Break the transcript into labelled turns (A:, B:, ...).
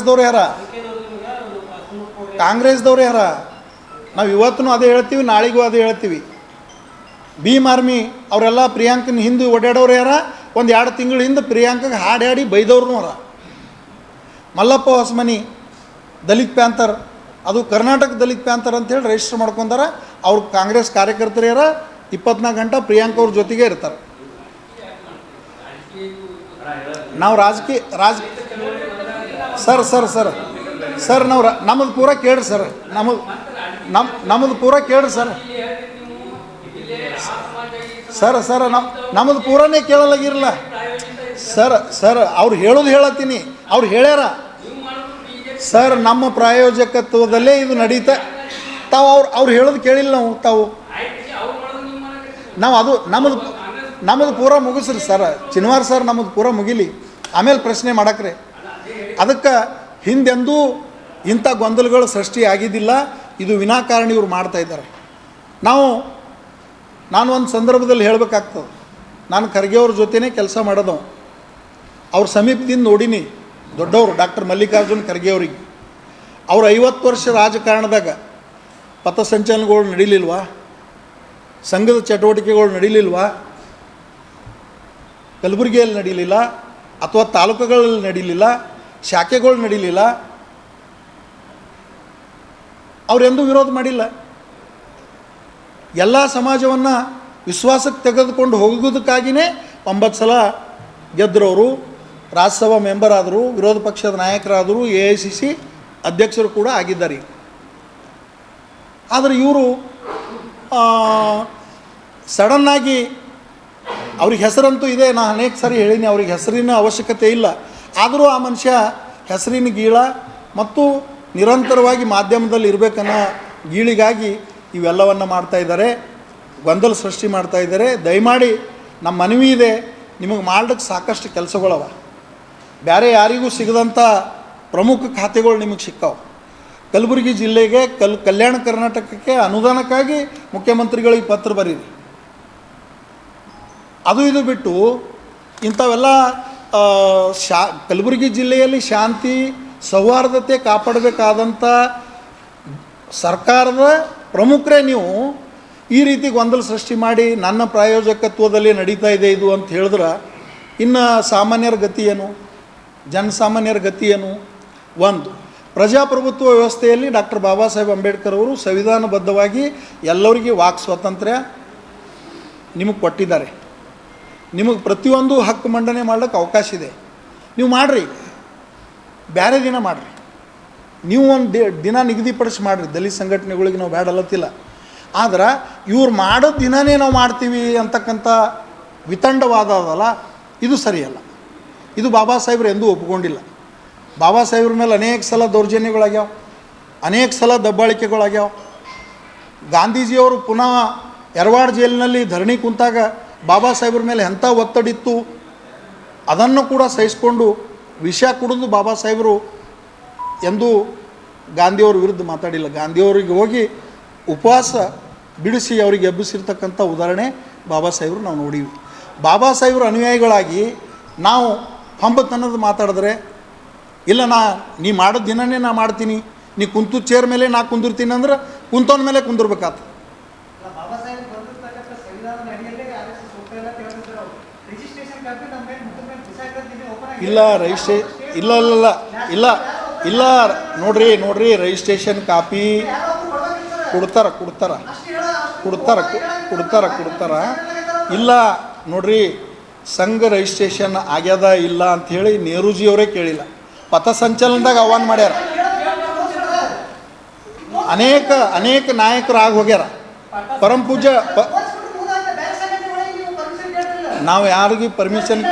A: ಕಾಂಗ್ರೆಸ್ದವ್ರು ಯಾರ? ಕಾಂಗ್ರೆಸ್ದವ್ರು ಯಾರ? ನಾವು ಇವತ್ತು ಅದೇ ಹೇಳ್ತೀವಿ, ನಾಳೆಗೂ ಅದೇ ಹೇಳ್ತೀವಿ. ಭೀಮ್ ಆರ್ಮಿ ಅವರೆಲ್ಲ ಪ್ರಿಯಾಂಕನ ಹಿಂದೆ ಓಡಾಡೋರು ಯಾರ? ಒಂದು 2 ತಿಂಗಳ ಹಿಂದೆ ಪ್ರಿಯಾಂಕಗೆ ಹಾಡಾಡಿ ಬೈದವ್ರು ಅವರ. ಮಲ್ಲಪ್ಪ ಹೊಸಮನಿ ದಲಿತ್ ಪ್ಯಾಂಥರ್, ಅದು ಕರ್ನಾಟಕ ದಲಿತ್ ಪ್ಯಾಂಥರ್ ಅಂತೇಳಿ ರಿಜಿಸ್ಟರ್ ಮಾಡ್ಕೊಂಡಾರ. ಅವ್ರು ಕಾಂಗ್ರೆಸ್ ಕಾರ್ಯಕರ್ತರು ಯಾರ 24 ಗಂಟೆ ಪ್ರಿಯಾಂಕ ಅವ್ರ ಜೊತೆಗೆ ಇರ್ತಾರೆ. ನಾವು ಸರ್ ಸರ್ ಸರ್ ಸರ್ ನಾವು ನಮ್ಮದು ಪೂರ ಕೇಳ್ರಿ ಸರ್, ನಮ್ಮದು ಪೂರ ಕೇಳ್ರಿ ಸರ್. ಸರ್ ನಮ್ಮದು ಪೂರನೇ ಕೇಳಲಾಗಿರಲ್ಲ ಸರ್. ಅವ್ರು ಹೇಳೋದು ಹೇಳತ್ತೀನಿ, ಅವ್ರು ಹೇಳ್ಯಾರ ಸರ್. ನಮ್ಮ ಪ್ರಾಯೋಜಕತ್ವದಲ್ಲೇ ಇದು ನಡೀತಾ ತಾವು ಅವ್ರು ಹೇಳೋದು ಕೇಳಿಲ್ಲ ನಾವು ಅದು ನಮ್ಮದು ಪೂರ ಮುಗಿಸ್ರಿ ಸರ್. ಚಿನ್ವಾರ್ ಸರ್ ನಮ್ಮದು ಪೂರ ಮುಗಿಲಿ, ಆಮೇಲೆ ಪ್ರಶ್ನೆ ಮಾಡಕ್ರಿ. ಅದಕ್ಕೆ ಹಿಂದೆಂದೂ ಇಂಥ ಗೊಂದಲಗಳು ಸೃಷ್ಟಿ ಆಗಿದ್ದಿಲ್ಲ. ಇದು ವಿನಾಕಾರಣ ಇವ್ರು ಮಾಡ್ತಾಯಿದ್ದಾರೆ. ನಾನು ಒಂದು ಸಂದರ್ಭದಲ್ಲಿ ಹೇಳಬೇಕಾಗ್ತದೆ. ನಾನು ಖರ್ಗೆ ಅವ್ರ ಜೊತೆನೇ ಕೆಲಸ ಮಾಡೋದವು. ಅವ್ರ ಸಮೀಪದಿಂದ ನೋಡೀನಿ. ದೊಡ್ಡವರು ಡಾಕ್ಟರ್ ಮಲ್ಲಿಕಾರ್ಜುನ್ ಖರ್ಗೆ ಅವ್ರಿಗೆ. ಅವ್ರು 50 ವರ್ಷ ರಾಜಕಾರಣದಾಗ ಪಥಸಂಚಲನಗಳು ನಡೀಲಿಲ್ವಾ? ಸಂಘದ ಚಟುವಟಿಕೆಗಳು ನಡೀಲಿಲ್ವಾ? ಕಲಬುರಗಿಯಲ್ಲಿ ನಡೀಲಿಲ್ಲ, ಅಥವಾ ತಾಲೂಕುಗಳಲ್ಲಿ ನಡೀಲಿಲ್ಲ, ಶಾಖೆಗಳು ನಡೀಲಿಲ್ಲ. ಅವರೆಂದೂ ವಿರೋಧ ಮಾಡಿಲ್ಲ. ಎಲ್ಲ ಸಮಾಜವನ್ನು ವಿಶ್ವಾಸಕ್ಕೆ ತೆಗೆದುಕೊಂಡು ಹೋಗೋದಕ್ಕಾಗಿಯೇ 9 ಸಲ ಗೆದ್ರವರು, ರಾಜ್ಯಸಭಾ ಮೆಂಬರ್ ಆದರು, ವಿರೋಧ ಪಕ್ಷದ ನಾಯಕರಾದರು, AICC ಅಧ್ಯಕ್ಷರು ಕೂಡ ಆಗಿದ್ದಾರೆ. ಆದರೆ ಇವರು ಸಡನ್ನಾಗಿ ಅವ್ರಿಗೆ ಹೆಸರಂತೂ ಇದೆ, ನಾನು ಅನೇಕ ಸಾರಿ ಹೇಳೀನಿ, ಅವ್ರಿಗೆ ಹೆಸರಿನ ಅವಶ್ಯಕತೆ ಇಲ್ಲ. ಆದರೂ ಆ ಮನುಷ್ಯ ಹೆಸರಿನ ಗೀಳ ಮತ್ತು ನಿರಂತರವಾಗಿ ಮಾಧ್ಯಮದಲ್ಲಿ ಇರಬೇಕನ್ನೋ ಗೀಳಿಗಾಗಿ ಇವೆಲ್ಲವನ್ನು ಮಾಡ್ತಾಯಿದ್ದಾರೆ, ಗೊಂದಲ ಸೃಷ್ಟಿ ಮಾಡ್ತಾಯಿದ್ದಾರೆ. ದಯಮಾಡಿ ನಮ್ಮ ಮನವಿ ಇದೆ, ನಿಮಗೆ ಮಾಡ್ಲಿಕ್ಕೆ ಸಾಕಷ್ಟು ಕೆಲಸಗಳವ. ಬೇರೆ ಯಾರಿಗೂ ಸಿಗದಂಥ ಪ್ರಮುಖ ಖಾತೆಗಳು ನಿಮಗೆ ಸಿಕ್ಕಾವು. ಕಲಬುರಗಿ ಜಿಲ್ಲೆಗೆ ಕಲ್ಯಾಣ ಕರ್ನಾಟಕಕ್ಕೆ ಅನುದಾನಕ್ಕಾಗಿ ಮುಖ್ಯಮಂತ್ರಿಗಳಿಗೆ ಪತ್ರ ಬರೀರಿ. ಅದು ಇದು ಬಿಟ್ಟು ಇಂಥವೆಲ್ಲ ಕಲಬುರಗಿ ಜಿಲ್ಲೆಯಲ್ಲಿ ಶಾಂತಿ ಸೌಹಾರ್ದತೆ ಕಾಪಾಡಬೇಕಾದಂಥ ಸರ್ಕಾರದ ಪ್ರಮುಖರೇ ನೀವು ಈ ರೀತಿ ಗೊಂದಲ ಸೃಷ್ಟಿ ಮಾಡಿ ನನ್ನ ಪ್ರಾಯೋಜಕತ್ವದಲ್ಲಿ ನಡೀತಾ ಇದೆ ಇದು ಅಂತ ಹೇಳಿದ್ರೆ ಇನ್ನು ಸಾಮಾನ್ಯರ ಗತಿ ಏನು? ಜನಸಾಮಾನ್ಯರ ಗತಿ ಏನು? ಒಂದು, ಪ್ರಜಾಪ್ರಭುತ್ವ ವ್ಯವಸ್ಥೆಯಲ್ಲಿ ಡಾಕ್ಟರ್ ಬಾಬಾ ಸಾಹೇಬ್ ಅಂಬೇಡ್ಕರ್ ಅವರು ಸಂವಿಧಾನಬದ್ಧವಾಗಿ ಎಲ್ಲರಿಗೆ ವಾಕ್ ಸ್ವಾತಂತ್ರ್ಯ ನಿಮಗೆ ಕೊಟ್ಟಿದ್ದಾರೆ. ನಿಮಗೆ ಪ್ರತಿಯೊಂದು ಹಕ್ಕು ಮಂಡನೆ ಮಾಡ್ಲಿಕ್ಕೆ ಅವಕಾಶ ಇದೆ. ನೀವು ಮಾಡಿರಿ, ಬೇರೆ ದಿನ ಮಾಡಿರಿ. ನೀವು ಒಂದು ದಿನ ನಿಗದಿಪಡಿಸಿ ಮಾಡಿರಿ. ದಲಿತ ಸಂಘಟನೆಗಳಿಗೆ ನಾವು ಬೇಡ ಅಲ್ಲತ್ತಿಲ್ಲ. ಆದ್ರೆ ಇವ್ರು ಮಾಡೋ ದಿನವೇ ನಾವು ಮಾಡ್ತೀವಿ ಅಂತಕ್ಕಂಥ ವಿತಂಡವಾದ ಅದಲ್ಲ, ಇದು ಸರಿಯಲ್ಲ. ಇದು ಬಾಬಾ ಸಾಹೇಬ್ರು ಎಂದೂ ಒಪ್ಪಿಕೊಂಡಿಲ್ಲ. ಬಾಬಾ ಸಾಹೇಬ್ರ ಮೇಲೆ ಅನೇಕ ಸಲ ದೌರ್ಜನ್ಯಗಳಾಗ್ಯಾವ, ಅನೇಕ ಸಲ ದಬ್ಬಾಳಿಕೆಗಳಾಗ್ಯಾವ. ಗಾಂಧೀಜಿಯವರು ಪುನಃ ಯರವಾಡ್ ಜೈಲಿನಲ್ಲಿ ಧರಣಿ ಕುಂತಾಗ ಬಾಬಾ ಸಾಹೇಬ್ರ ಮೇಲೆ ಎಂಥ ಒತ್ತಡಿತ್ತು, ಅದನ್ನು ಕೂಡ ಸಹಿಸ್ಕೊಂಡು ವಿಷ ಕುಡಿದು ಬಾಬಾ ಸಾಹೇಬರು ಎಂದೂ ಗಾಂಧಿಯವ್ರ ವಿರುದ್ಧ ಮಾತಾಡಿಲ್ಲ. ಗಾಂಧಿಯವರಿಗೆ ಹೋಗಿ ಉಪವಾಸ ಬಿಡಿಸಿ ಅವರಿಗೆ ಎಬ್ಬಿಸಿರ್ತಕ್ಕಂಥ ಉದಾಹರಣೆ ಬಾಬಾ ಸಾಹೇಬರು ನಾವು ನೋಡೀವಿ. ಬಾಬಾ ಸಾಹೇಬ್ರ ಅನುಯಾಯಿಗಳಾಗಿ ನಾವು ಹಂಬತನದ ಮಾತಾಡಿದ್ರೆ, ಇಲ್ಲ ನೀ ಮಾಡೋದು ದಿನವೇ ನಾ ಮಾಡ್ತೀನಿ, ನೀ ಕುಂತು ಚೇರ್ ಮೇಲೆ ನಾ ಕುಂದಿರ್ತೀನಿ ಅಂದ್ರೆ ಕುಂತವನ ಮೇಲೆ ಕುಂದಿರ್ಬೇಕಾಗ್ತದೆ. ಇಲ್ಲ ಇಲ್ಲ ಇಲ್ಲ ಇಲ್ಲ ಇಲ್ಲ ನೋಡ್ರಿ ರಿಜಿಸ್ಟ್ರೇಷನ್ ಕಾಪಿ ಕೊಡ್ತಾರ ಇಲ್ಲ ನೋಡ್ರಿ, ಸಂಘ ರಿಜಿಸ್ಟ್ರೇಷನ್ ಆಗ್ಯದ ಇಲ್ಲ ಅಂಥೇಳಿ ನೆಹರೂಜಿಯವರೇ ಕೇಳಿಲ್ಲ. ಪಥಸಂಚಲನದಾಗ ಆಹ್ವಾನ ಮಾಡ್ಯಾರ. ಅನೇಕ ನಾಯಕರು ಆಗಿ ಹೋಗ್ಯಾರ. ಪರಮ ಪೂಜ್ಯ ನಾವು ಯಾರಿಗೂ ಪರ್ಮಿಷನ್